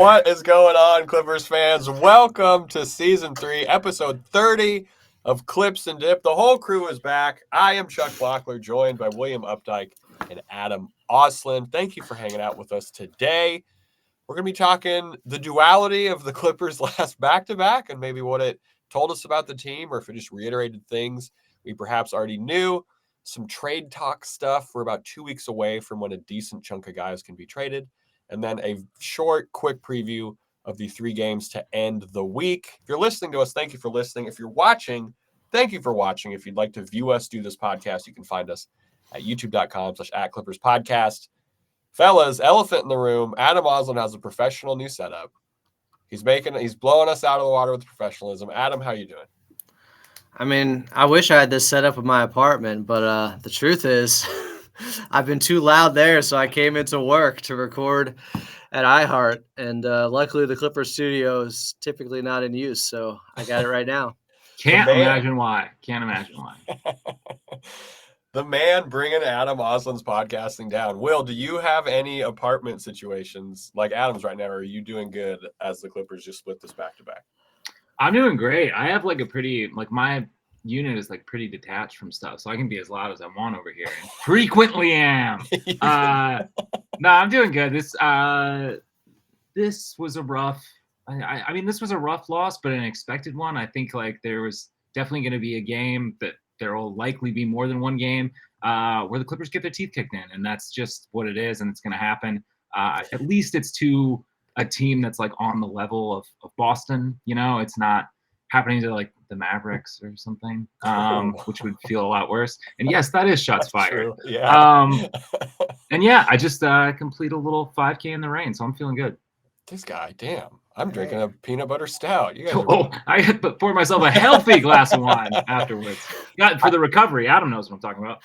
What is going on, Clippers fans? Welcome to Season 3, Episode 30 of Clips and Dip. The whole crew is back. I am Chuck Blockler, joined by William Updike and Adam Oslin. Thank you for hanging out with us today. We're going to be talking the duality of the Clippers' last back-to-back and maybe what it told us about the team, or if it just reiterated things we perhaps already knew. Some trade talk stuff. We're about 2 weeks away from when a decent chunk of guys can be traded. And then a short, quick preview of the 3 games to end the week. If you're listening to us, thank you for listening. If you're watching, thank you for watching. If you'd like to view us do this podcast, you can find us at youtube.com/@ClippersPodcast. Fellas, elephant in the room. Adam Oslin has a professional new setup. He's blowing us out of the water with professionalism. Adam, how you doing? I mean, I wish I had this set up in my apartment, but the truth is I've been too loud there, so I came into work to record at iHeart, and luckily the Clipper studio is typically not in use, so I got it right now. Can't imagine why. The man bringing Adam Oslin's podcasting down. Will, do you have any apartment situations like Adam's right now, or are you doing good as the Clippers just split this back-to-back? I'm doing great. I have my unit is pretty detached from stuff, so I can be as loud as I want over here. And frequently am. No, I'm doing good. This was a rough. I mean, this was a rough loss, but an expected one. I think there was definitely going to be a game that there will likely be more than one game where the Clippers get their teeth kicked in, and that's just what it is, and it's going to happen. At least it's to a team that's on the level of Boston. It's not happening to the Mavericks or something, which would feel a lot worse. And yes, that is shots fired. True. Yeah. And yeah, I just complete a little 5K in the rain, so I'm feeling good. This guy, damn. I'm drinking a peanut butter stout. You guys I had to pour myself a healthy glass of wine afterwards. For the recovery. Adam knows what I'm talking about.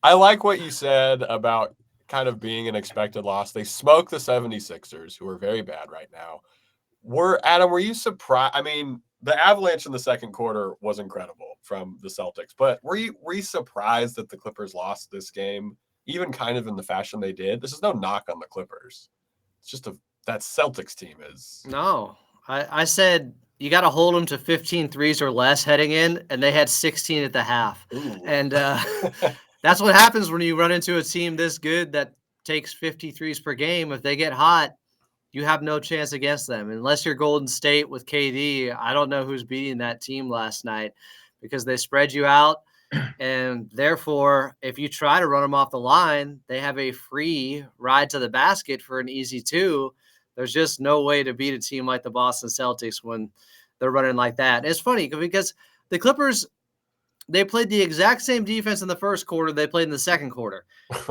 I like what you said about kind of being an expected loss. They smoked the 76ers, who are very bad right now. Adam, were you surprised? I mean, the avalanche in the second quarter was incredible from the Celtics, but were you surprised that the Clippers lost this game, even kind of in the fashion they did? This is no knock on the Clippers. It's just that Celtics team is. No, I said you got to hold them to 15 threes or less heading in, and they had 16 at the half. Ooh. And that's what happens when you run into a team this good that takes 50 threes per game. If they get hot, you have no chance against them. Unless you're Golden State with KD, I don't know who's beating that team last night because they spread you out. And therefore, if you try to run them off the line, they have a free ride to the basket for an easy 2. There's just no way to beat a team like the Boston Celtics when they're running like that. It's funny because the Clippers, they played the exact same defense in the first quarter they played in the second quarter.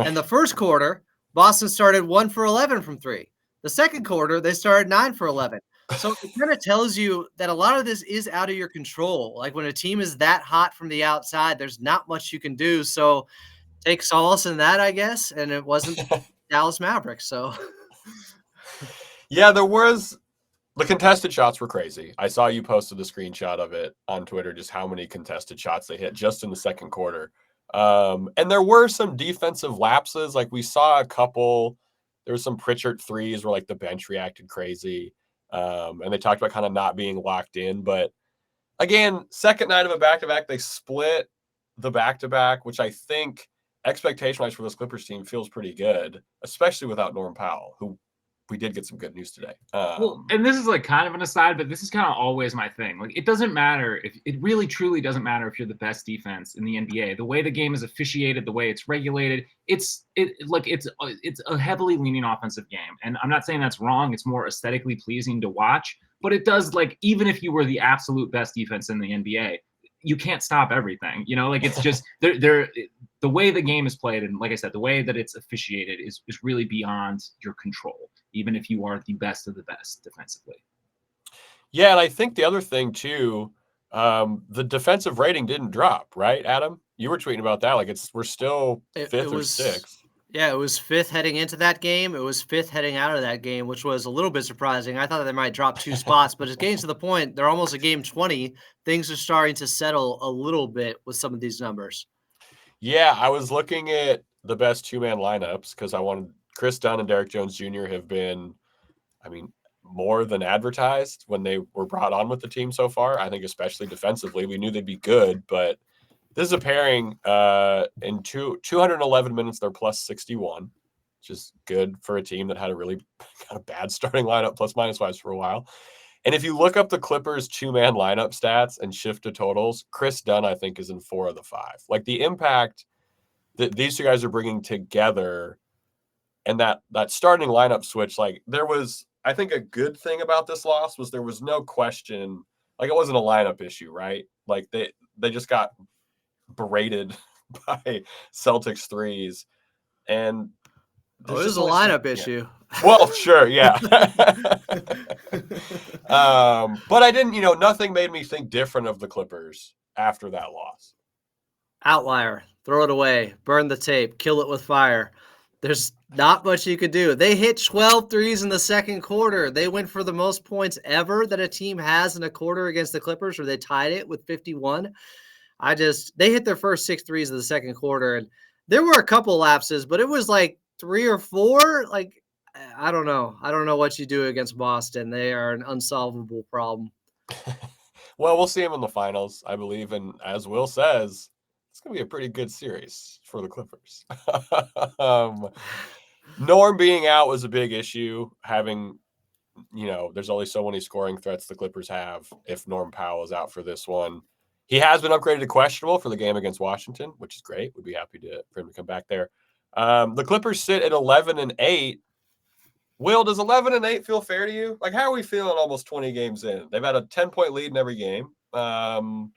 In the first quarter, Boston started 1 for 11 from 3. The second quarter, they started 9 for 11. So it kind of tells you that a lot of this is out of your control. Like when a team is that hot from the outside, there's not much you can do. So take solace in that, I guess. And it wasn't Dallas Mavericks. So yeah, the contested shots were crazy. I saw you posted a screenshot of it on Twitter, just how many contested shots they hit just in the second quarter. And there were some defensive lapses. We saw a couple. There was some Pritchard threes where the bench reacted crazy. And they talked about kind of not being locked in. But again, second night of a back-to-back, they split the back-to-back, which I think expectation-wise for this Clippers team feels pretty good, especially without Norm Powell, who we did get some good news today. And this is kind of an aside, but this is kind of always my thing. It doesn't matter it really truly doesn't matter if you're the best defense in the NBA. The way the game is officiated, the way it's regulated, it's a heavily leaning offensive game. And I'm not saying that's wrong. It's more aesthetically pleasing to watch, but it does even if you were the absolute best defense in the NBA, you can't stop everything. It's just the way the game is played, and like I said, the way that it's officiated is really beyond your control, even if you are the best of the best defensively. Yeah, and I think the other thing too, the defensive rating didn't drop, right, Adam? You were tweeting about that. We're still fifth or sixth. Yeah, it was 5th heading into that game. It was 5th heading out of that game, which was a little bit surprising. I thought they might drop 2 spots, but it's getting to the point. They're almost a game 20. Things are starting to settle a little bit with some of these numbers. Yeah, I was looking at the best 2-man lineups because I wanted Kris Dunn and Derrick Jones Jr. have been I mean, more than advertised when they were brought on with the team so far. I think especially defensively, we knew they'd be good, but this is a pairing in 211 minutes, they're plus 61, which is good for a team that had a really kind of bad starting lineup plus minus wise for a while. And if you look up the Clippers 2-man lineup stats and shift to totals, Kris Dunn, I think, is in 4 of the 5. Like the impact that these two guys are bringing together and that starting lineup switch, like there was, I think a good thing about this loss was there was no question, like it wasn't a lineup issue, right? Like they just got berated by Celtics threes. And it was a lineup issue. Well, sure, yeah. But I didn't, nothing made me think different of the Clippers after that loss. Outlier, throw it away, burn the tape, kill it with fire. There's not much you could do. They hit 12 threes in the second quarter. They went for the most points ever that a team has in a quarter against the Clippers, or they tied it with 51. They hit their first 6 threes of the second quarter, and there were a couple lapses, but it was like 3 or 4. Like, I don't know. I don't know what you do against Boston. They are an unsolvable problem. Well, we'll see them in the finals, I believe. And as Will says, it's going to be a pretty good series for the Clippers. Norm being out was a big issue. Having, there's only so many scoring threats the Clippers have if Norm Powell is out for this one. He has been upgraded to questionable for the game against Washington, which is great. We'd be happy for him to come back there. The Clippers sit at 11-8. Will, does 11-8 feel fair to you? Like, how are we feeling almost 20 games in? They've had a 10-point lead in every game. 3-1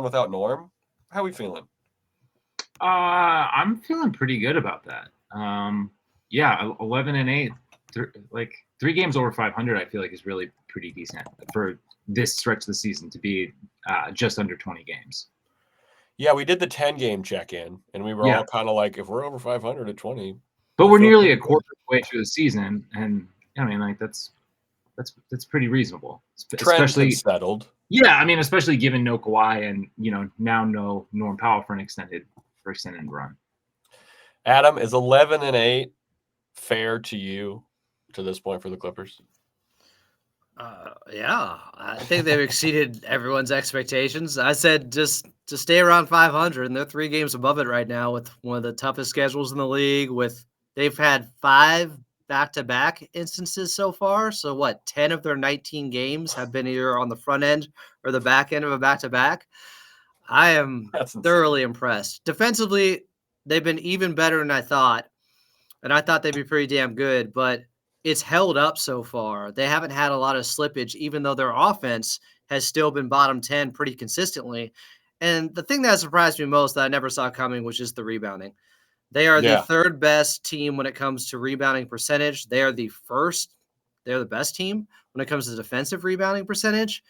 without Norm. How are we feeling? I'm feeling pretty good about that. 11-8, like 3 games over 500. I feel like is really pretty decent for this stretch of the season to be just under 20 games. Yeah, we did the 10-game check-in, and we were all kind of like, if we're over 500 at 20. But we're nearly a quarter of the way through the season, and I mean, like that's pretty reasonable. Trends have settled. Yeah, I mean, especially given no Kawhi and now no Norm Powell for an extended run. Adam, is 11-8 fair to you to this point for the Clippers? Yeah, I think they've exceeded everyone's expectations. I said just to stay around 500, and they're 3 games above it right now with one of the toughest schedules in the league. They've had 5 back-to-back instances so far. So 10 of their 19 games have been either on the front end or the back end of a back-to-back. I am thoroughly impressed. Defensively, they've been even better than I thought, and I thought they'd be pretty damn good, but it's held up so far. They haven't had a lot of slippage, even though their offense has still been bottom 10 pretty consistently. And the thing that surprised me most that I never saw coming was just the rebounding. They are the 3rd best team when it comes to rebounding percentage. They are the best team when it comes to defensive rebounding percentage.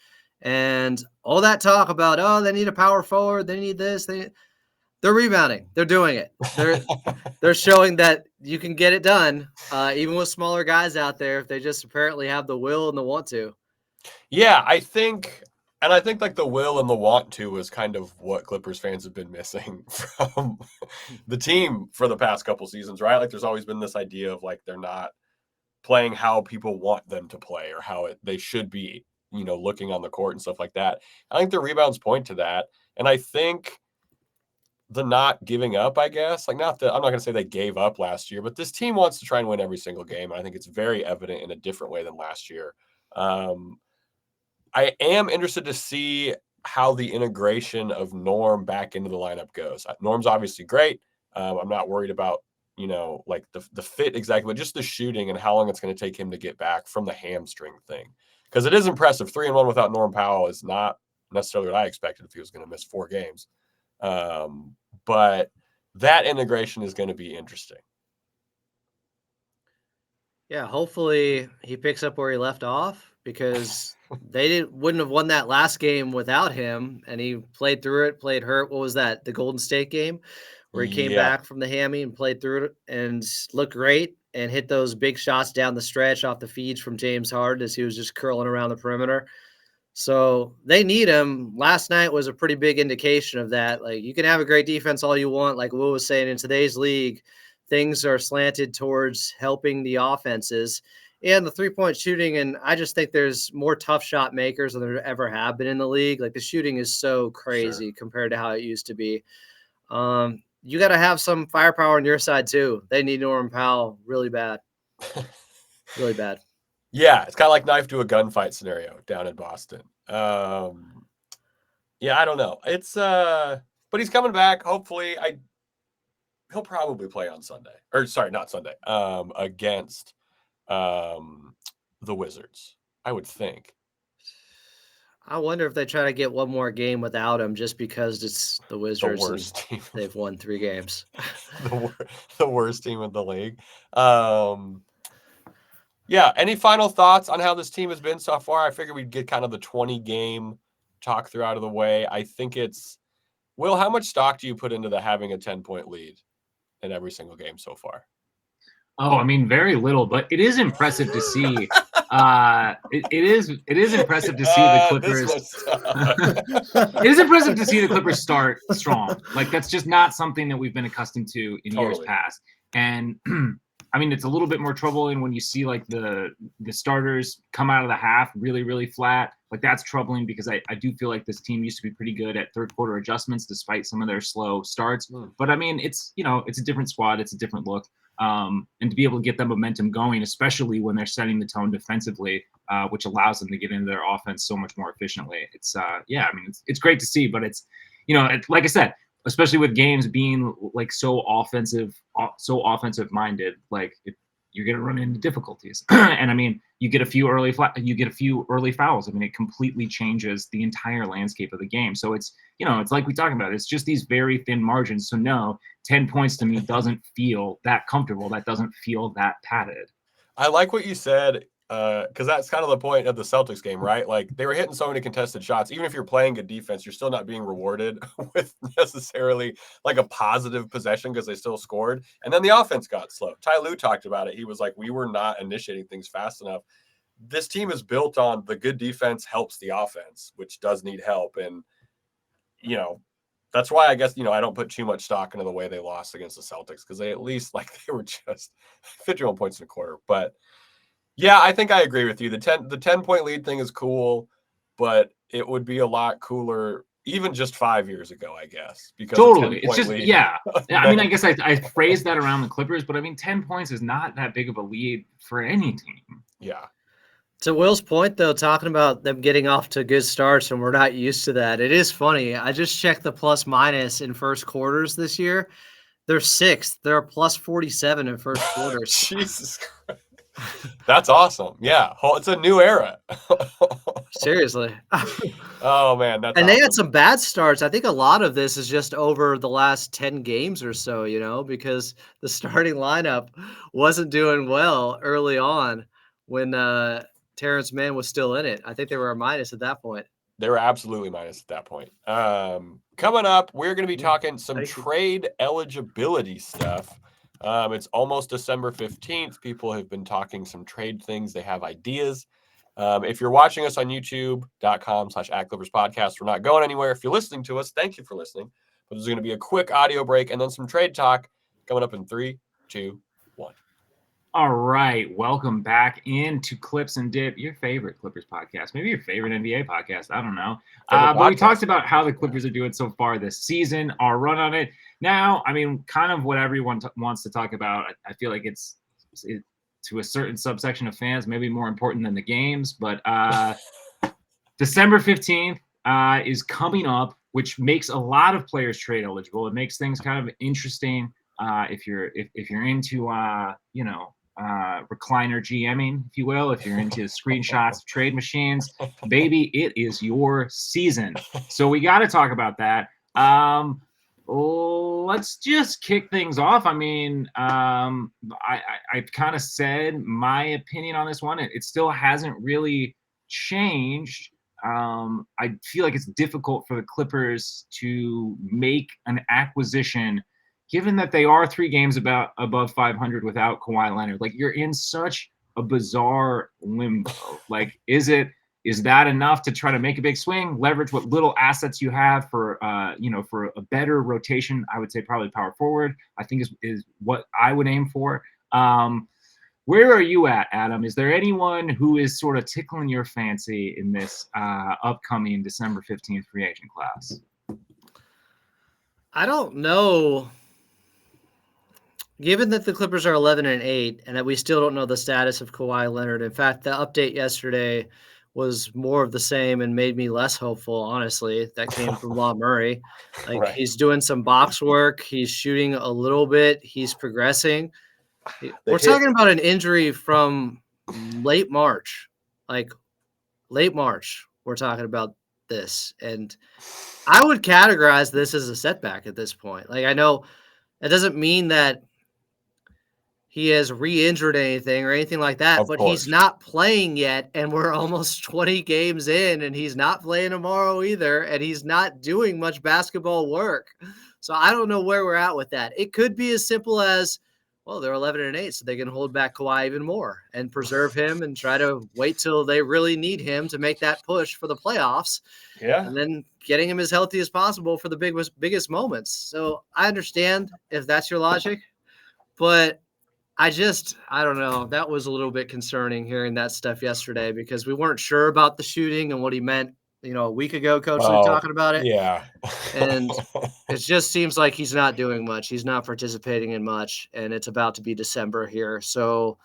And all that talk about, they need a power forward, they need this, they're rebounding. They're doing it. They're showing that you can get it done, even with smaller guys out there, if they just apparently have the will and the want to. Yeah, I think like the will and the want to is kind of what Clippers fans have been missing from the team for the past couple seasons, right? Like there's always been this idea of like they're not playing how people want them to play or how they should be, looking on the court and stuff like that. I think the rebounds point to that. And I think the not giving up, I guess, like I'm not going to say they gave up last year, but this team wants to try and win every single game. I think it's very evident in a different way than last year. I am interested to see how the integration of Norm back into the lineup goes. Norm's obviously great. I'm not worried about, like the fit exactly, but just the shooting and how long it's going to take him to get back from the hamstring thing. Because it is impressive. 3-1 without Norm Powell is not necessarily what I expected if he was going to miss 4 games. But that integration is going to be interesting. Yeah, hopefully he picks up where he left off because they wouldn't have won that last game without him, and he played through it, played hurt. What was that? The Golden State game where he came back from the hammy and played through it and looked great and hit those big shots down the stretch off the feeds from James Harden as he was just curling around the perimeter. So they need him. Last night was a pretty big indication of that. Like you can have a great defense all you want. Like Will was saying, in today's league, things are slanted towards helping the offenses. And the 3-point shooting, and I just think there's more tough shot makers than there ever have been in the league. Like the shooting is so crazy compared to how it used to be. You got to have some firepower on your side too. They need Norman Powell really bad, really bad. Yeah, it's kind of like knife to a gunfight scenario down in Boston. Yeah, I don't know. It's but he's coming back. Hopefully, he'll probably play on Sunday. Or sorry, not Sunday. Against the Wizards, I would think. I wonder if they try to get one more game without him just because it's the Wizards. The worst team. They've won 3 games. the worst team in the league. Yeah, any final thoughts on how this team has been so far? I figured we'd get kind of the 20-game talk through out of the way. I think it's – Will, how much stock do you put into having a 10-point lead in every single game so far? Oh, I mean, very little, but it is impressive to see. It is impressive to see the Clippers. It is impressive to see the Clippers start strong. Like that's just not something that we've been accustomed to in years past. And I mean, it's a little bit more troubling when you see like the starters come out of the half really, really flat. Like that's troubling because I do feel like this team used to be pretty good at third quarter adjustments despite some of their slow starts. But I mean, it's a different squad. It's a different look. And to be able to get that momentum going, especially when they're setting the tone defensively, which allows them to get into their offense so much more efficiently. It's it's great to see, but it's, like I said, especially with games being like so offensive minded, like you're going to run into difficulties. And I mean, you get a few early fouls. I mean, it completely changes the entire landscape of the game. So it's, it's like we talked about, it's just these very thin margins. So no, 10 points to me doesn't feel that comfortable. That doesn't feel that padded. I like what you said, because that's kind of the point of the Celtics game, right? Like they were hitting so many contested shots. Even if you're playing good defense, you're still not being rewarded with necessarily like a positive possession because they still scored. And then the offense got slow. Ty Lue talked about it. He was like, we were not initiating things fast enough. This team is built on the good defense helps the offense, which does need help. And, that's why I guess, I don't put too much stock into the way they lost against the Celtics because they at least they were just 51 points in a quarter. But yeah, I think I agree with you. The 10-point lead thing is cool, but it would be a lot cooler even just 5 years ago, I guess. Because totally. It's just, yeah. I mean, I guess I phrased that around the Clippers, but I mean, 10 points is not that big of a lead for any team. Yeah. To Will's point, though, talking about them getting off to good starts, and we're not used to that. It is funny. I just checked the plus minus in first quarters this year. They're 6th. They're a plus 47 in first quarters. Jesus Christ. That's awesome. Yeah. It's a new era. Seriously. Oh, man. That's and they had some bad starts. I think a lot of this is just over the last 10 games or so, because the starting lineup wasn't doing well early on when Terrence Mann was still in it. I think they were a minus at that point. They were absolutely minus at that point. Coming up, we're going to be talking some trade eligibility stuff. It's almost December 15th. People have been talking some trade things. They have ideas. If you're watching us on youtube.com/@ClippersPodcast, we're not going anywhere. If you're listening to us, thank you for listening. But there's going to be a quick audio break and then some trade talk coming up in 3, 2, 1. All right, welcome back into Clips and Dip, your favorite Clippers podcast, maybe your favorite NBA podcast. I don't know. But we talked about how the Clippers are doing so far this season, our run on it. Now, I mean, kind of what everyone wants to talk about. I feel like it's to a certain subsection of fans, maybe more important than the games. But December 15th is coming up, which makes a lot of players trade eligible. It makes things kind of interesting if you're into recliner GMing, if you will, if you're into screenshots of trade machines, baby, it is your season. So we got to talk about that. Let's just kick things off. I mean, I've kind of said my opinion on this one. It still hasn't really changed. I feel like it's difficult for the Clippers to make an acquisition given that they are 3 games above 500 without Kawhi Leonard. Like, you're in such a bizarre limbo. Like, is that enough to try to make a big swing, leverage what little assets you have for a better rotation? I would say probably power forward, I think is what I would aim for. Where are you at, Adam? Is there anyone who is sort of tickling your fancy in this upcoming December 15th free agent class? I don't know. Given that the Clippers are 11-8 and that we still don't know the status of Kawhi Leonard, in fact, the update yesterday was more of the same and made me less hopeful, honestly. That came from Law Murray. Like, Right. he's doing some box work. He's shooting a little bit. He's progressing. We're talking about an injury from late March. Like, late March, we're talking about this. And I would categorize this as a setback at this point. Like, I know it doesn't mean that he has re-injured anything or anything like that, Of but course. he's not playing yet, and we're almost 20 games in, and he's not playing tomorrow either, and he's not doing much basketball work. So I don't know where we're at with that. It could be as simple as, well, they're 11-8, so they can hold back Kawhi even more and preserve him and try to wait till they really need him to make that push for the playoffs. Yeah. And then getting him as healthy as possible for the biggest moments. So I understand if that's your logic, but I don't know. That was a little bit concerning hearing that stuff yesterday because we weren't sure about the shooting and what he meant, a week ago, Coach Luke talking about it. Yeah. And it just seems like he's not doing much. He's not participating in much, and it's about to be December here. So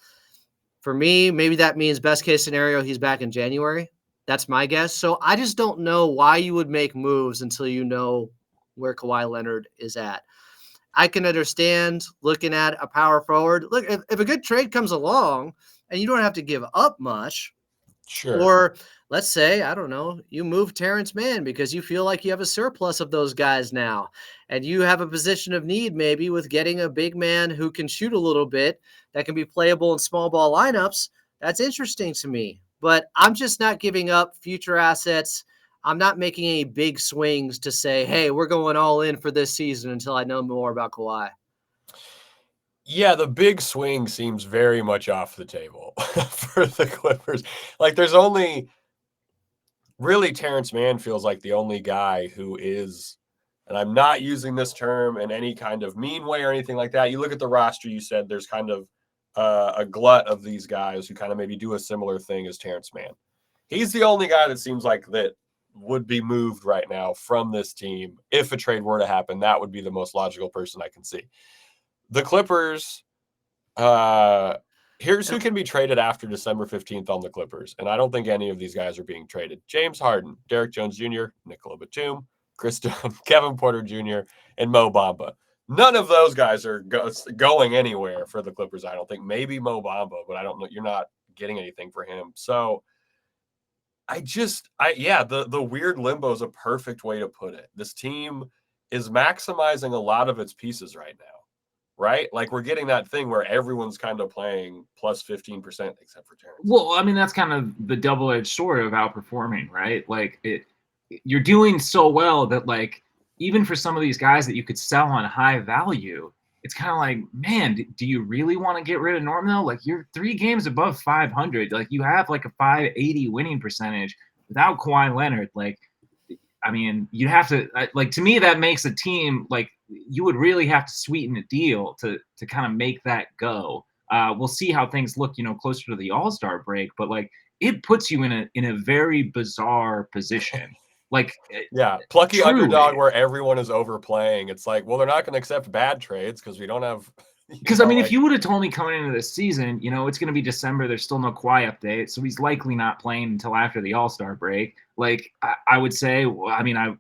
for me, maybe that means best case scenario, he's back in January. That's my guess. So I just don't know why you would make moves until you know where Kawhi Leonard is at. I can understand looking at a power forward. Look, if a good trade comes along and you don't have to give up much, Sure. or let's say, I don't know, you move Terrence Mann because you feel like you have a surplus of those guys now, and you have a position of need maybe with getting a big man who can shoot a little bit that can be playable in small ball lineups. That's interesting to me, but I'm just not giving up future assets. I'm not making any big swings to say, hey, we're going all in for this season until I know more about Kawhi. Yeah, the big swing seems very much off the table for the Clippers. Like, there's only really Terrence Mann feels like the only guy who is, and I'm not using this term in any kind of mean way or anything like that. You look at the roster, you said there's kind of a glut of these guys who kind of maybe do a similar thing as Terrence Mann. He's the only guy that seems like that would be moved right now from this team. If a trade were to happen, that would be the most logical person I can see. The Clippers, here's who can be traded after December 15th on the Clippers. And I don't think any of these guys are being traded. James Harden, Derrick Jones Jr., Nicola Batum, Kris Dunn, Kevin Porter Jr., and Mo Bamba. None of those guys are going anywhere for the Clippers, I don't think. Maybe Mo Bamba, but I don't know. You're not getting anything for him. So the weird limbo is a perfect way to put it. This team is maximizing a lot of its pieces right now, right? Like, we're getting that thing where everyone's kind of playing plus 15% except for Terrence. Well, I mean, that's kind of the double-edged sword of outperforming, right? Like, you're doing so well that, like, even for some of these guys that you could sell on high value, it's kind of like, man, do you really want to get rid of Norm, though? Like, you're 3 games above 500. Like, you have, like, a 580 winning percentage without Kawhi Leonard. Like, I mean, you have to like, to me, that makes a team, like, you would really have to sweeten a deal to kind of make that go. We'll see how things look, closer to the All-Star break, but, like, it puts you in a very bizarre position. Like, yeah, plucky truly. Underdog where everyone is overplaying. It's like, well, they're not going to accept bad trades because we don't have. Because, I mean, if you would have told me coming into this season, it's going to be December, there's still no Kawhi update, so he's likely not playing until after the All-Star break. Like, I would say, I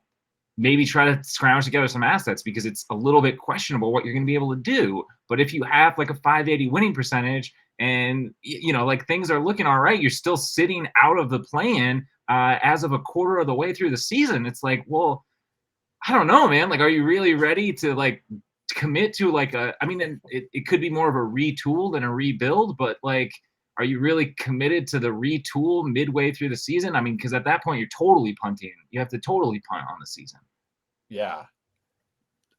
maybe try to scrounge together some assets because it's a little bit questionable what you're going to be able to do. But if you have, like, a 580 winning percentage and, like, things are looking all right, you're still sitting out of the play-in as of a quarter of the way through the season. It's like, well, I don't know, man. Like, are you really ready to, like, commit to, like, it could be more of a retool than a rebuild, but, like, are you really committed to the retool midway through the season? I mean, because at that point you're totally punting. You have to totally punt on the season. Yeah.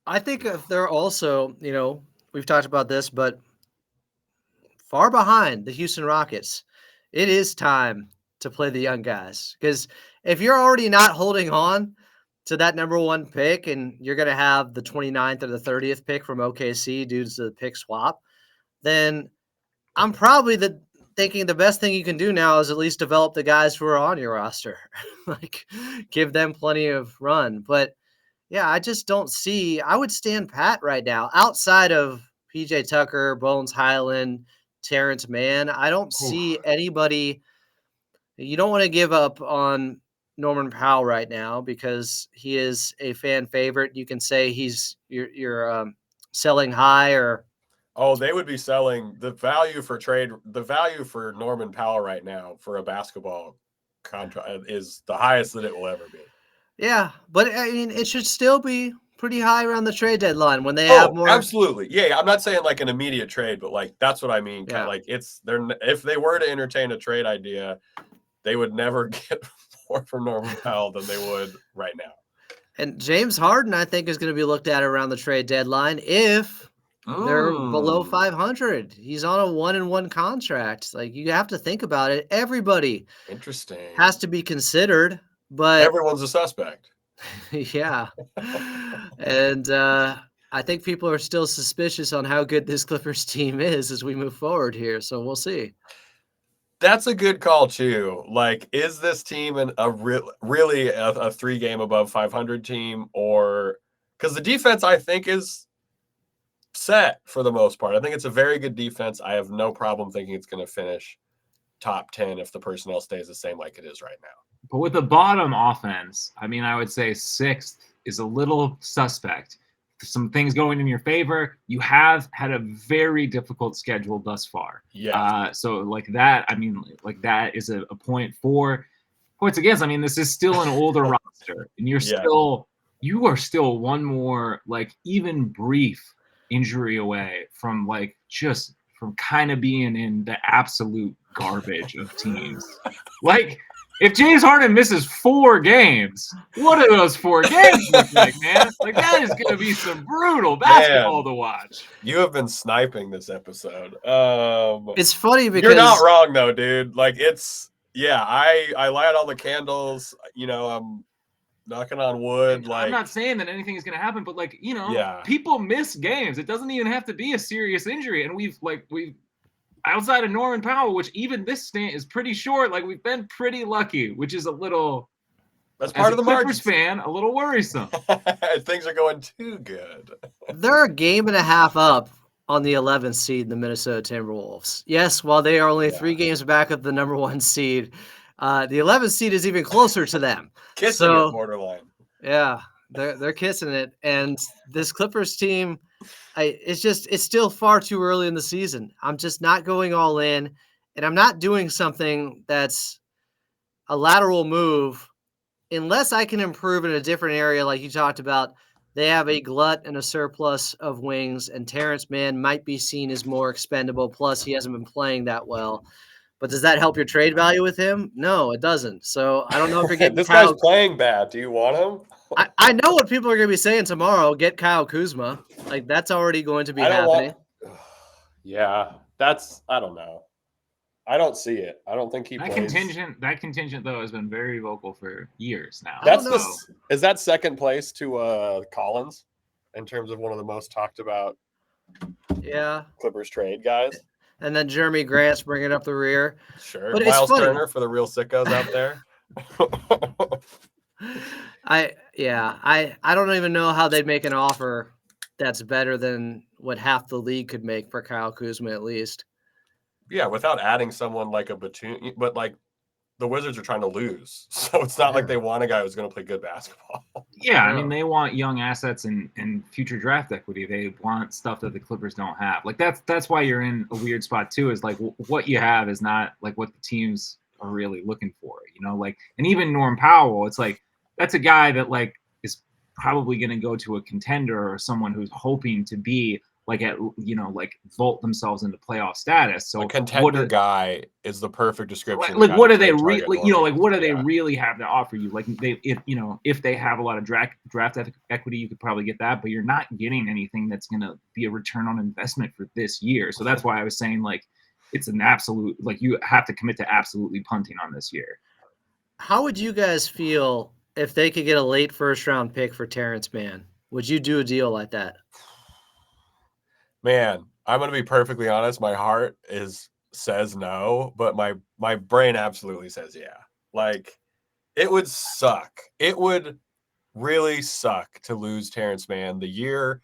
I think if they're also, we've talked about this, but far behind the Houston Rockets, it is time to play the young guys. Because if you're already not holding on to that number 1 pick and you're going to have the 29th or the 30th pick from OKC due to the pick swap, then I'm probably thinking the best thing you can do now is at least develop the guys who are on your roster, like give them plenty of run. But yeah, I just don't see. I would stand pat right now outside of PJ Tucker, Bones Highland, Terrence Mann. I don't see anybody. You don't want to give up on Norman Powell right now because he is a fan favorite. You can say you're selling high or. Oh, they would be selling the value for Norman Powell right now for a basketball contract is the highest that it will ever be. Yeah, but I mean, it should still be pretty high around the trade deadline when they have more. Absolutely. Yeah, I'm not saying like an immediate trade, but like that's what I mean. Yeah. Like if they were to entertain a trade idea, they would never get more from Norman Powell than they would right now. And James Harden, I think, is going to be looked at around the trade deadline if they're below 500. He's on a 1-1 contract. Like, you have to think about it. Everybody has to be considered, but everyone's a suspect. Yeah. And I think people are still suspicious on how good this Clippers team is as we move forward here. So we'll see. That's a good call too. Like, is this team really a 3-game above 500 team, or because the defense I think is set for the most part. I think it's a very good defense. I have no problem thinking it's going to finish top 10 if the personnel stays the same like it is right now. But with the bottom offense, I mean, I would say 6th is a little suspect. Some things going in your favor. You have had a very difficult schedule thus far. Yeah. So like that, I mean, like that is a point for points against. I mean, this is still an older roster, and you are still one more like even brief injury away from like just from kind of being in the absolute garbage of teams. Like, if James Harden misses 4 games, what do those 4 games look like, man? Like, that is going to be some brutal basketball to watch. You have been sniping this episode. It's funny because you're not wrong though, dude. Like, I light all the candles. You know, I'm knocking on wood. Like, I'm not saying that anything is going to happen, but like, you know, people miss games. It doesn't even have to be a serious injury, and we've outside of Norman Powell, which even this stint is pretty short, like we've been pretty lucky, which is a little, that's part of the Clippers fan, a little worrisome. Things are going too good. They're a game and a half up on the 11th seed, the Minnesota Timberwolves. Yes, while they are only 3 games back of the number 1 seed, the 11th seed is even closer to them. Kissing it, borderline. Yeah, they're kissing it. And this Clippers team, it's still far too early in the season. I'm just not going all in, and I'm not doing something that's a lateral move unless I can improve in a different area. Like you talked about, they have a glut and a surplus of wings, and Terrence Mann might be seen as more expendable. Plus, he hasn't been playing that well. But does that help your trade value with him? No, it doesn't. So I don't know if you're getting this guy's playing bad. Do you want him? I know what people are going to be saying tomorrow. Get Kyle Kuzma. Like, that's already going to be happening. Yeah, I don't know. I don't see it. I don't think he plays. That contingent, though, has been very vocal for years now. Is that second place to Collins in terms of one of the most talked about Clippers trade guys? And then Jeremy Grant's bringing up the rear. Sure. But Miles Turner for the real sickos out there. I don't even know how they'd make an offer that's better than what half the league could make for Kyle Kuzma at least. Yeah, without adding someone like a Batum, but like the Wizards are trying to lose, so it's not like they want a guy who's going to play good basketball. Yeah, I mean, they want young assets and future draft equity. They want stuff that the Clippers don't have. Like that's why you're in a weird spot too. Is like what you have is not like what the teams are really looking for. You know, like, and even Norm Powell, it's like that's a guy that like is probably going to go to a contender or someone who's hoping to be like like vault themselves into playoff status. So a contender guy is the perfect description. Like what do they really, like what do they really have to offer you? Like if they have a lot of draft equity, you could probably get that, but you're not getting anything that's going to be a return on investment for this year. So that's why I was saying like it's an absolute, like you have to commit to absolutely punting on this year. How would you guys feel if they could get a late first round pick for Terrence Mann? Would you do a deal like that? Man, I'm going to be perfectly honest. My heart says no, but my brain absolutely says yeah. Like, it would suck. It would really suck to lose Terrence Mann the year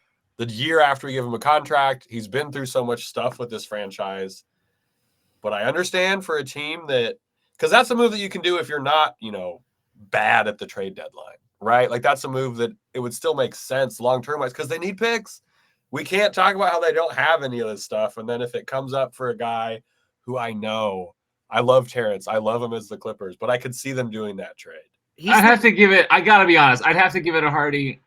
after we give him a contract. He's been through so much stuff with this franchise. But I understand for a team because that's a move that you can do if you're not, bad at the trade deadline, right? Like, that's a move that it would still make sense long-term wise because they need picks. We can't talk about how they don't have any of this stuff. And then if it comes up for a guy who I love Terrence, I love him as the Clippers, but I could see them doing that trade. I gotta be honest, I'd have to give it a hearty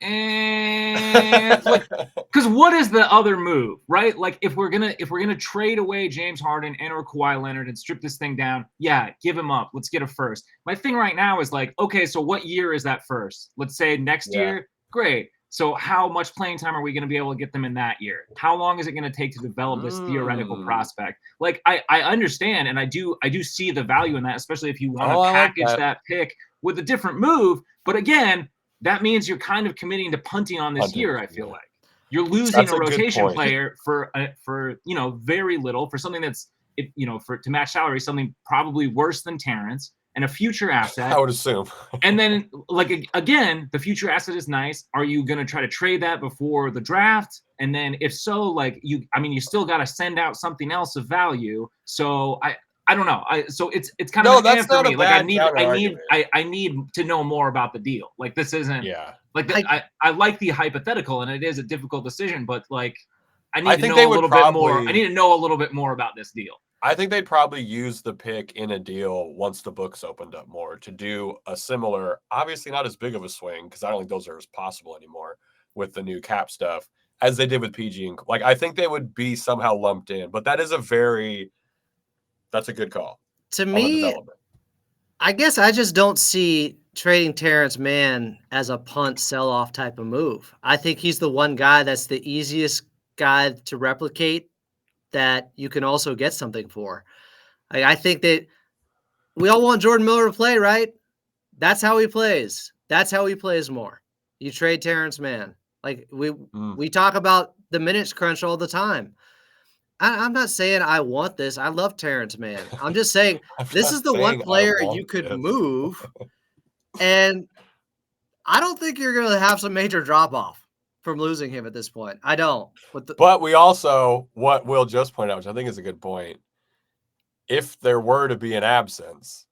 because what is the other move, right? Like, if we're gonna trade away James Harden and or Kawhi Leonard and strip this thing down, yeah, give him up. Let's get a first. My thing right now is like, okay, so what year is that first? Let's say next year. Great. So how much playing time are we going to be able to get them in that year? How long is it going to take to develop this theoretical prospect? Like, I understand, and I do see the value in that, especially if you want to package that pick with a different move. But again, that means you're kind of committing to punting on this year. I feel like you're losing a rotation player for very little, for something that's to match salary, something probably worse than Terrence. And a future asset, I would assume. And then, like, again, the future asset is nice. Are you going to try to trade that before the draft? And then if so, like, you still got to send out something else of value. So I don't know. So it's kind of an for me. Like, I need to know more about the deal. Like, this isn't like I like the hypothetical, and it is a difficult decision, but like I need to know a little bit more. I need to know a little bit more about this deal. I think they'd probably use the pick in a deal once the books opened up more to do a similar, obviously not as big of a swing, because I don't think those are as possible anymore with the new cap stuff, as they did with PG. And like, I think they would be somehow lumped in, but that's a good call. To me, I guess I just don't see trading Terrence Mann as a punt sell-off type of move. I think he's the one guy that's the easiest guy to replicate that you can also get something for. I think that we all want Jordan Miller to play, right? That's how he plays. That's how he plays more. You trade Terrence Mann. Like, we talk about the minutes crunch all the time. I'm not saying I want this. I love Terrence Mann. I'm just saying this is the one player you could move, and I don't think you're going to have some major drop-off from losing him at this point. I don't. But we also, what Will just pointed out, which I think is a good point, if there were to be an absence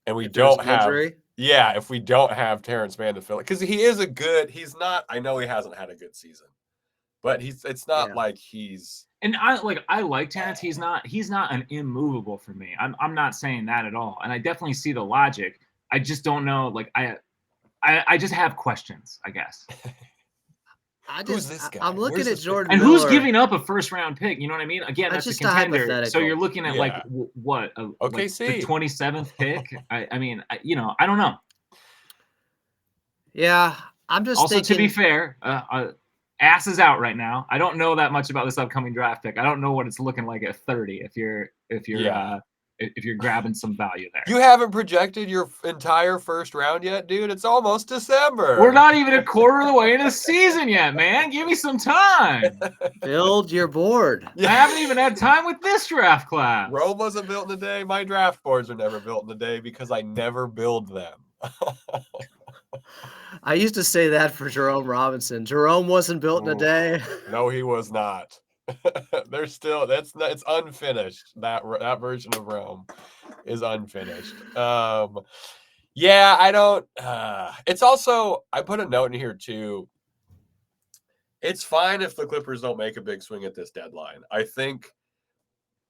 and we don't have if we don't have Terrence Mann to fill it, because he is he's not, I know he hasn't had a good season, but it's not like he's. And I like Terrence. He's not an immovable for me. I'm not saying that at all. And I definitely see the logic. I just don't know. Like, I just have questions, I guess. Who's this guy? I'm looking at Jordan and Miller. Who's giving up a first-round pick? You know what I mean? Again, that's a contender. So you're looking at like what? Like the 27th pick? I mean, I don't know. Yeah, I'm just also thinking, to be fair, ass is out right now. I don't know that much about this upcoming draft pick. I don't know what it's looking like at 30. If you're grabbing some value there. You haven't projected your entire first round yet, dude. It's almost December. We're not even a quarter of the way into the season yet, man. Give me some time. Build your board. I haven't even had time with this draft class. Rome wasn't built in a day. My draft boards are never built in a day because I never build them. I used to say that for Jerome Robinson. Jerome wasn't built in a day. No, he was not. There's still it's unfinished. That version of Rome is unfinished. I don't. It's also, I put a note in here too. It's fine if the Clippers don't make a big swing at this deadline. I think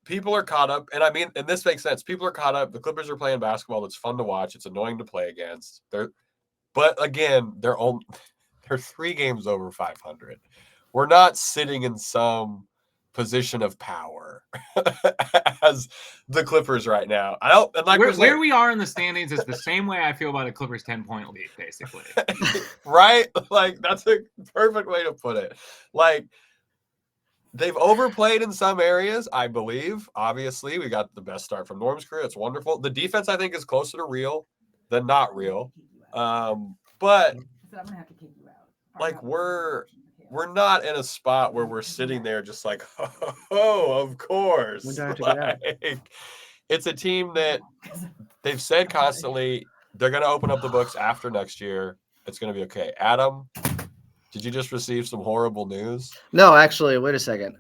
people are caught up, and I mean, and this makes sense. People are caught up. The Clippers are playing basketball that's fun to watch. It's annoying to play against. But again, they're 3 games over 500. We're not sitting in some position of power as the Clippers right now. I don't. And like where we are in the standings is the same way I feel about a Clippers 10-point lead, basically. Right? Like, that's a perfect way to put it. Like, they've overplayed in some areas, I believe. Obviously, we got the best start from Norm's career. It's wonderful. The defense, I think, is closer to real than not real. But So I'm gonna have to kick you out. like, we're we're not in a spot where we're sitting there just like, oh, of course. When do I have to get out? It's a team that they've said constantly they're going to open up the books after next year. It's going to be okay. Adam, did you just receive some horrible news? No, actually, wait a second.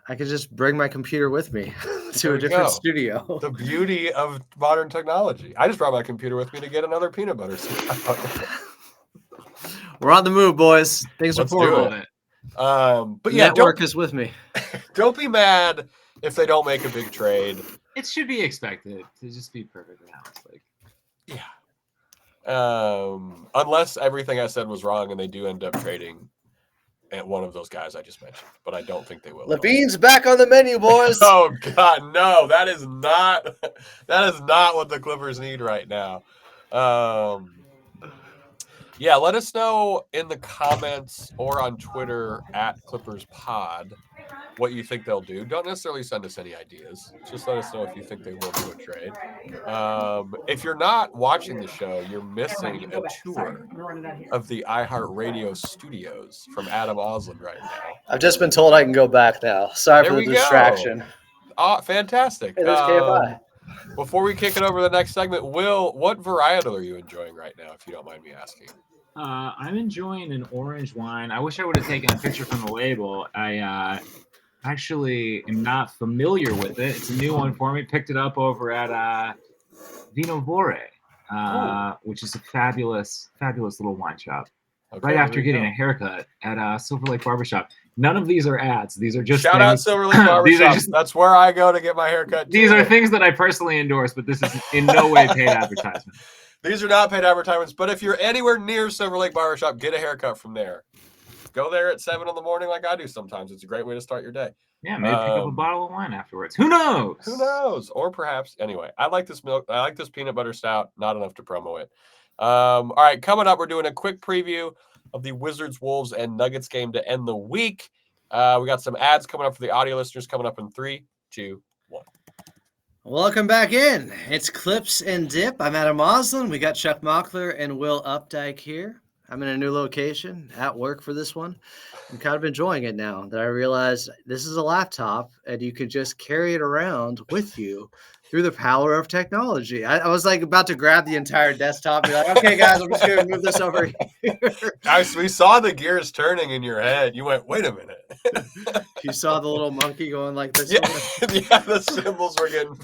I could just bring my computer with me to a different studio. The beauty of modern technology. I just brought my computer with me to get another peanut butter scoop. We're on the move, boys. Things are Let's do forward. it. But yeah, Network is with me. Don't be mad if they don't make a big trade. It should be expected to just be perfectly honest. Like, yeah. Unless everything I said was wrong and they do end up trading at one of those guys I just mentioned, but I don't think they will. Levine's back on the menu, boys. Oh God, no! That is not what the Clippers need right now. Yeah, let us know in the comments or on Twitter at ClippersPod what you think they'll do. Don't necessarily send us any ideas. Just let us know if you think they will do a trade. If you're not watching the show, you're missing a tour of the iHeartRadio studios from Adam Osland right now. I've just been told I can go back now. Sorry for the distraction. Oh, fantastic. Hey, there's KFI. Before we kick it over to the next segment, Will, what varietal are you enjoying right now, if you don't mind me asking? I'm enjoying an orange wine. I wish I would have taken a picture from the label. I actually am not familiar with it. It's a new one for me. Picked it up over at Vino Vore, which is a fabulous little wine shop. Okay, right after getting a haircut at Silver Lake Barbershop. None of these are ads. These are just shout out Silver Lake Barbershop. That's where I go to get my haircut. These are things that I personally endorse, but this is in no way paid advertisement. These are not paid advertisements, but if you're anywhere near Silver Lake Barbershop, get a haircut from there. Go there at 7 in the morning like I do sometimes. It's a great way to start your day. Yeah, maybe pick up a bottle of wine afterwards. Who knows? Who knows? Or perhaps, anyway, I like this milk. I like this peanut butter stout. Not enough to promo it. All right, coming up, we're doing a quick preview of the Wizards, Wolves, and Nuggets game to end the week. We got some ads coming up for the audio listeners coming up in 3, 2, 1. Welcome back in. It's Clips and Dip. I'm Adam Osland. We got Chuck Mockler and Will Updike here. I'm in a new location at work for this one. I'm kind of enjoying it now that I realize this is a laptop and you could just carry it around with you through the power of technology. I was like about to grab the entire desktop and be like, okay, guys, I'm just going to move this over here. We saw the gears turning in your head. You went, wait a minute. You saw the little monkey going like this. Yeah, the symbols were getting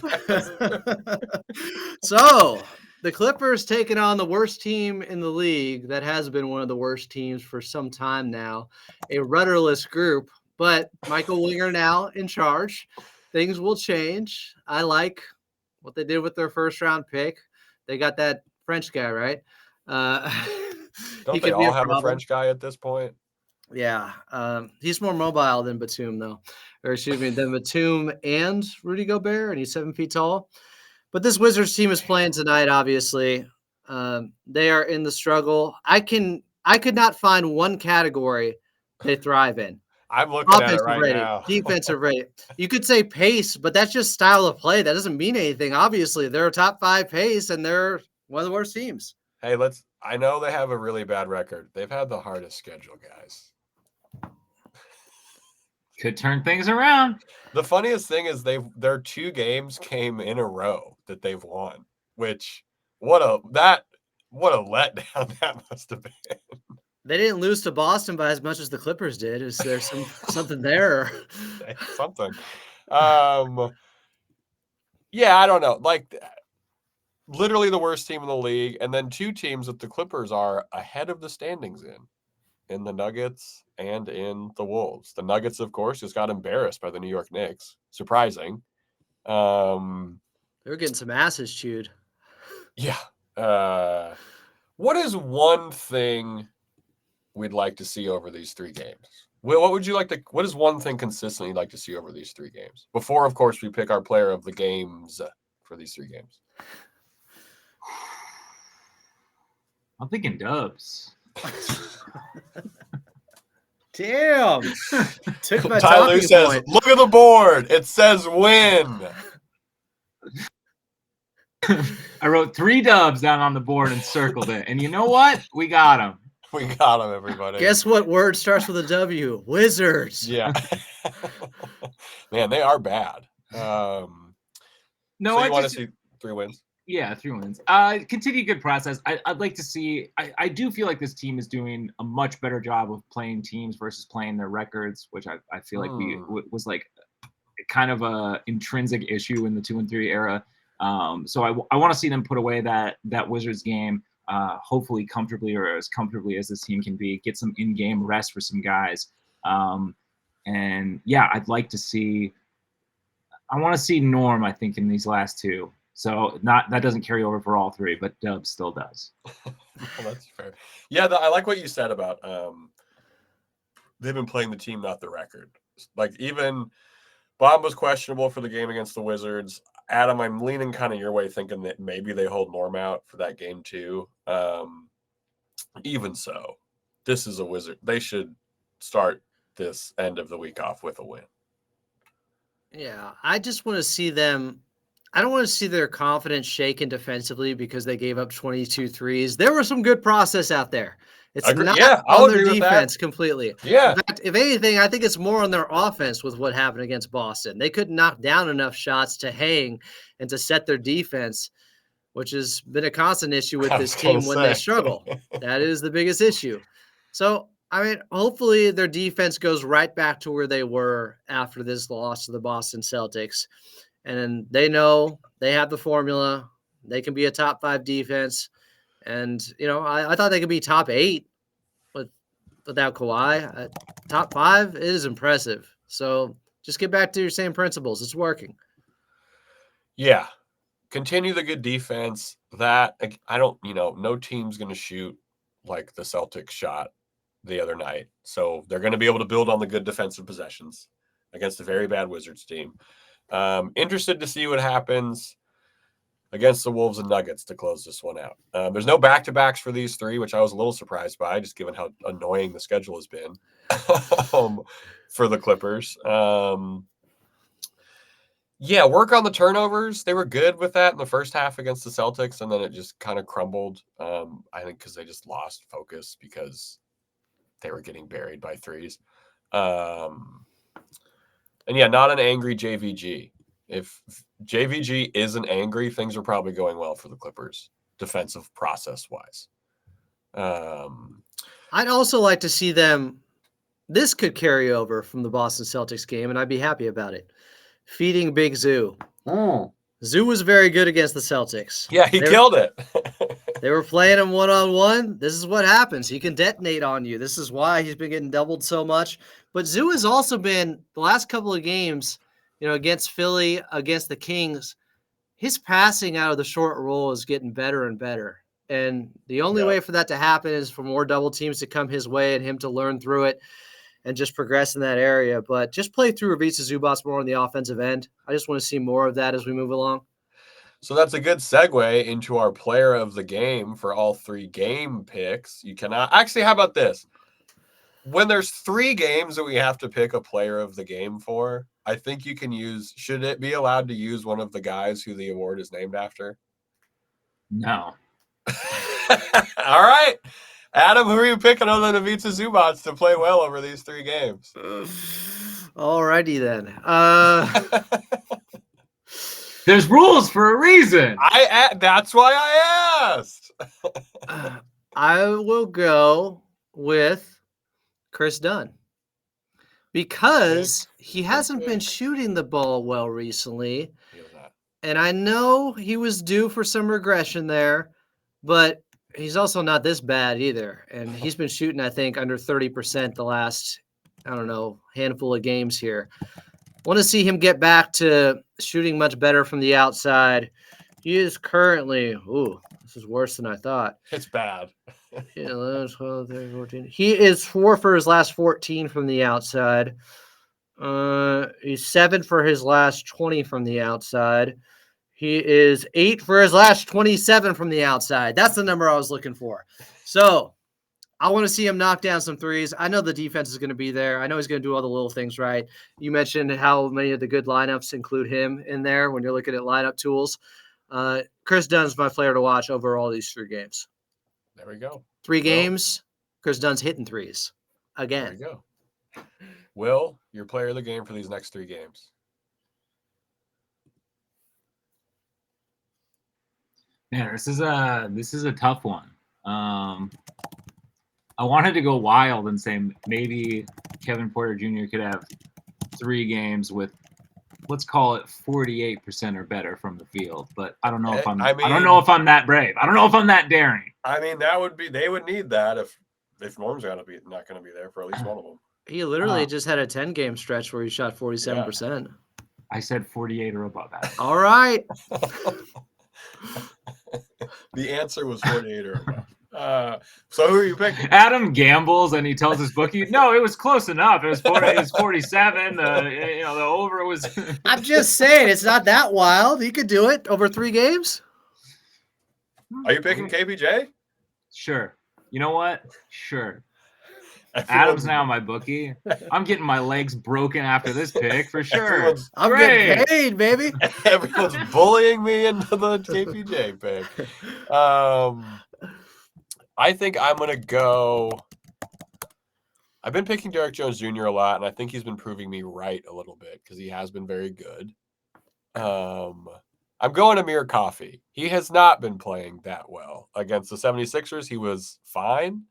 So the Clippers taking on the worst team in the league that has been one of the worst teams for some time now, a rudderless group, but Michael Winger now in charge. Things will change. I like what they did with their first round pick. They got that French guy, right? Don't they all have a French guy at this point? Yeah. He's more mobile than Batum, though. Or excuse me, than Batum and Rudy Gobert, and he's 7 feet tall. But this Wizards team is playing tonight, obviously. They are in the struggle. I could not find one category they thrive in. I'm looking at it right now. Defensive rating. You could say pace, but that's just style of play. That doesn't mean anything. Obviously, they're a top 5 pace, and they're one of the worst teams. Hey, I know they have a really bad record. They've had the hardest schedule, guys. Could turn things around. The funniest thing is their 2 games came in a row that they've won, which what a letdown that must have been. They didn't lose to Boston by as much as the Clippers did. Is there something there? Something. Yeah, I don't know. Like literally the worst team in the league, and then 2 teams that the Clippers are ahead of the standings in the Nuggets and in the Wolves. The Nuggets, of course, just got embarrassed by the New York Knicks. Surprising. They were getting some asses chewed. Yeah. What is one thing we'd like to see over these 3 games? What is one thing consistently you'd like to see over these 3 games? Before, of course, we pick our player of the games for these 3 games. I'm thinking Dubs. Damn. Took my Tyler says, point. Look at the board. It says win. I wrote 3 Dubs down on the board and circled it. And you know what? We got them. We got him, everybody. Guess what word starts with a W? Wizards. Yeah. Man, they are bad. No, so I you want just to see 3 wins? Yeah, 3 wins. Continue good process. I'd like to see. I do feel like this team is doing a much better job of playing teams versus playing their records, which I feel like was like kind of a intrinsic issue in the 2 and 3 era. So I want to see them put away that Wizards game, hopefully comfortably, or as comfortably as this team can be. Get some in-game rest for some guys, and yeah, I'd like to see. I want to see Norm, I think, in these last 2. So that doesn't carry over for all 3, but Dub still does. Well, that's fair. Yeah, I like what you said about they've been playing the team, not the record. Like, even Bob was questionable for the game against the Wizards. Adam, I'm leaning kind of your way, thinking that maybe they hold Norm out for that game too. Even so, this is a Wizard. They should start this end of the week off with a win. Yeah, I just want to see them. I don't want to see their confidence shaken defensively because they gave up 22 threes. There was some good process out there. It's not on their defense completely. Yeah. In fact, if anything, I think it's more on their offense with what happened against Boston. They couldn't knock down enough shots to hang and to set their defense, which has been a constant issue with this team when they struggle. That is the biggest issue. So, I mean, hopefully their defense goes right back to where they were after this loss to the Boston Celtics. And they know they have the formula. They can be a top 5 defense. And, I thought they could be top 8 without Kawhi. Top 5 is impressive. So just get back to your same principles. It's working. Yeah. Continue the good defense. That, I don't, no team's going to shoot like the Celtics shot the other night. So they're going to be able to build on the good defensive possessions against a very bad Wizards team. Interested to see what happens against the Wolves and Nuggets to close this one out. There's no back-to-backs for these 3, which I was a little surprised by, just given how annoying the schedule has been for the Clippers. Yeah, work on the turnovers. They were good with that in the first half against the Celtics, and then it just kind of crumbled. I think because they just lost focus because they were getting buried by threes. And yeah, not an angry JVG. If JVG isn't angry, things are probably going well for the Clippers, defensive process-wise. I'd also like to see them. This could carry over from the Boston Celtics game, and I'd be happy about it. Feeding Big Zoo. Zoo was very good against the Celtics. Yeah, he killed it. They were playing him one-on-one. This is what happens. He can detonate on you. This is why he's been getting doubled so much. But Zoo has also been, the last couple of games, against Philly, against the Kings, his passing out of the short roll is getting better and better. And the only way for that to happen is for more double teams to come his way and him to learn through it and just progress in that area. But just play through Ivica Zubac more on the offensive end. I just want to see more of that as we move along. So that's a good segue into our player of the game for all 3 game picks. You cannot actually, how about this? When there's 3 games that we have to pick a player of the game for, I think you can should it be allowed to use one of the guys who the award is named after? No. All right. Adam, who are you picking other than Ivica Zubac to play well over these 3 games? All righty then. There's rules for a reason. That's why I asked. I will go with Kris Dunn because he hasn't been shooting the ball well recently. And I know he was due for some regression there, but he's also not this bad either. And he's been shooting, I think, under 30% the last, handful of games here. Want to see him get back to shooting much better from the outside. He is currently, this is worse than I thought. It's bad. 11, 12, 13, 14. He is 4 for his last 14 from the outside. He's 7 for his last 20 from the outside. He is 8 for his last 27 from the outside. That's the number I was looking for. So I want to see him knock down some threes. I know the defense is going to be there. I know he's going to do all the little things right. You mentioned how many of the good lineups include him in there when you're looking at lineup tools. Kris Dunn's my player to watch over all these 3 games. There we go. 3 games, Kris Dunn's hitting threes There again. you go. Will, your player of the game for these next 3 games? Man, this is a tough one. I wanted to go wild and say maybe Kevin Porter Jr. could have 3 games with, let's call it 48% or better from the field. But I don't know if I don't know if I'm that brave. I don't know if I'm that daring. I mean, they would need that if Norm's not going to be there for at least one of them. He literally just had a 10-game stretch where he shot 47%. I said 48 or above that. All right. The answer was 48 or above. So who are you picking? Adam gambles and he tells his bookie, no, it was close enough. It was 47. The over was. I'm just saying, it's not that wild. He could do it over 3 games. Are you picking KPJ? Sure. You know what? Sure. Adam's now my bookie. I'm getting my legs broken after this pick for sure. I'm getting paid, baby. Everyone's bullying me into the KPJ pick. I think I'm going to go. I've been picking Derrick Jones Jr. a lot, and I think he's been proving me right a little bit because he has been very good. I'm going Amir Coffey. He has not been playing that well. Against the 76ers, he was fine.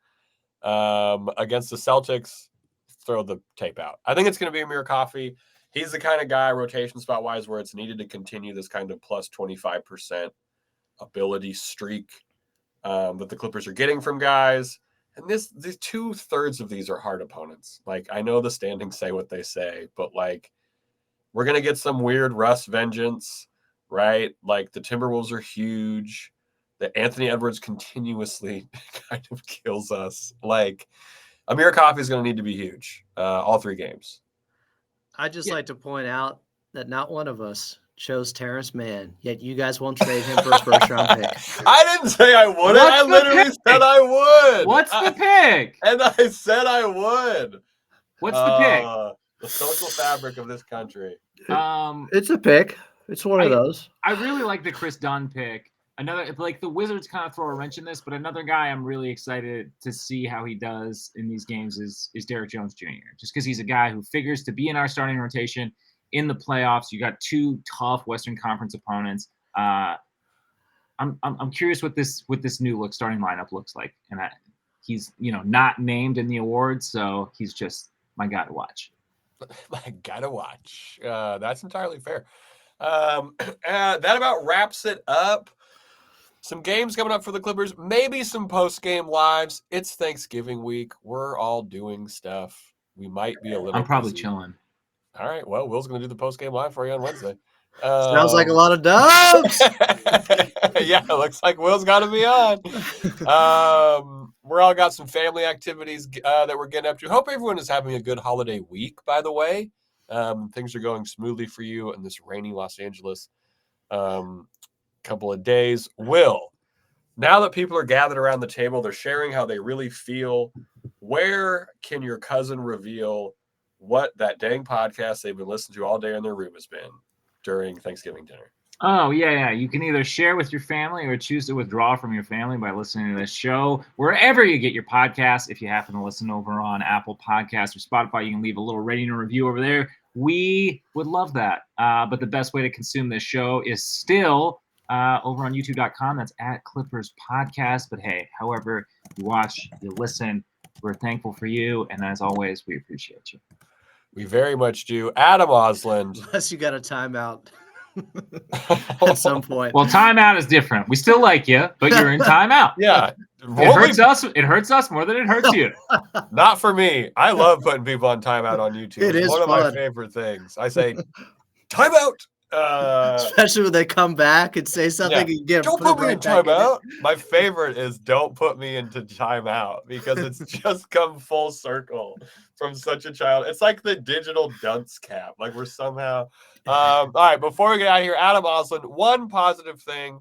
Against the Celtics, throw the tape out. I think it's going to be Amir Coffey. He's the kind of guy, rotation spot-wise, where it's needed to continue this kind of plus 25% ability streak that the Clippers are getting from guys. And these 2/3 of these are hard opponents. Like, I know the standings say what they say, but, like, we're going to get some weird Russ vengeance, right? Like, the Timberwolves are huge. That Anthony Edwards continuously kind of kills us. Like, Amir Coffey is going to need to be huge all 3 games. I'd just like to point out that not one of us chose Terrence Mann, yet you guys won't trade him for a first-round pick. I didn't say I wouldn't. I literally said I would. What's the pick? And I said I would. What's the pick? The social fabric of this country. It's a pick. It's one of those. I really like the Kris Dunn pick. Another, like, the Wizards kind of throw a wrench in this, but another guy I'm really excited to see how he does in these games is Derrick Jones Jr. Just because he's a guy who figures to be in our starting rotation in the playoffs. You got 2 tough Western Conference opponents. I'm curious what this new starting lineup looks like, and he's not named in the awards, so he's just my guy to watch. My guy to watch. That's entirely fair. That about wraps it up. Some games coming up for the Clippers, maybe some post-game lives. It's Thanksgiving week. We're all doing stuff. We might be a little I'm probably busy. chilling. All right. Well, Will's going to do the post-game live for you on Wednesday. Sounds like a lot of dubs. Yeah, it looks like Will's got to be on. We're all got some family activities that we're getting up to. Hope everyone is having a good holiday week, by the way. Things are going smoothly for you in this rainy Los Angeles couple of days. Will, now that people are gathered around the table, they're sharing how they really feel, where can your cousin reveal what that dang podcast they've been listening to all day in their room has been during Thanksgiving dinner? Oh, yeah. You can either share with your family or choose to withdraw from your family by listening to this show wherever you get your podcasts. If you happen to listen over on Apple Podcasts or Spotify, you can leave a little rating or review over there. We would love that. But the best way to consume this show is still over on youtube.com. That's at Clippers Podcast. But hey, however you watch, you listen, we're thankful for you. And as always, we appreciate you. We very much do. Adam Osland. Unless you got a timeout at some point. Well, timeout is different. We still like you, but you're in timeout. Yeah. It hurts us. It hurts us more than it hurts you. Not for me. I love putting people on timeout on YouTube. It is one of my favorite things. I say, timeout. Especially when they come back and say something, you get don't put me in timeout. My favorite is don't put me into timeout because it's just come full circle from such a child. It's like the digital dunce cap. Like we're somehow. All right, before we get out of here, Adam Osland, one positive thing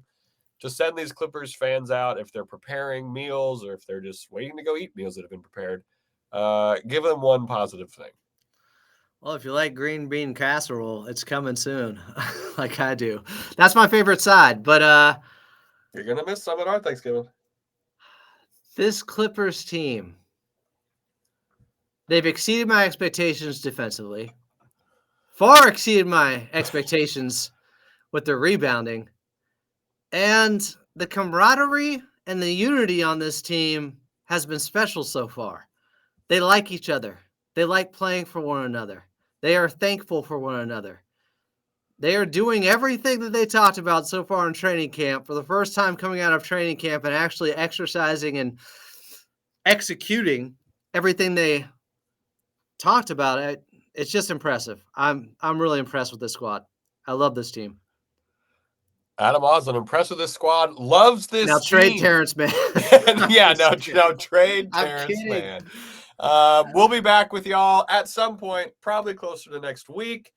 to send these Clippers fans out if they're preparing meals or if they're just waiting to go eat meals that have been prepared. Give them one positive thing. Well, if you like green bean casserole, it's coming soon, like I do. That's my favorite side. But you're going to miss some at our Thanksgiving. This Clippers team They've exceeded my expectations defensively, far exceeded my expectations with their rebounding, and the camaraderie and the unity on this team has been special so far. They like each other. They like playing for one another. They are thankful for one another. They are doing everything that they talked about so far in training camp for the first time coming out of training camp and actually exercising and executing everything they talked about. It's just impressive. I'm really impressed with this squad. I love this team. Adam Oslin, impressed with this squad, loves this Now trade team. Terrence Mann. Yeah, now trade I'm Terrence kidding. Mann. We'll be back with y'all at some point, probably closer to next week.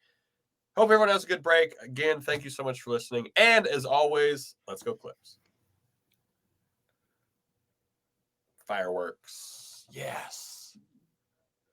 Hope everyone has a good break. Again, thank you so much for listening. And as always, let's go Clips. Fireworks. Yes.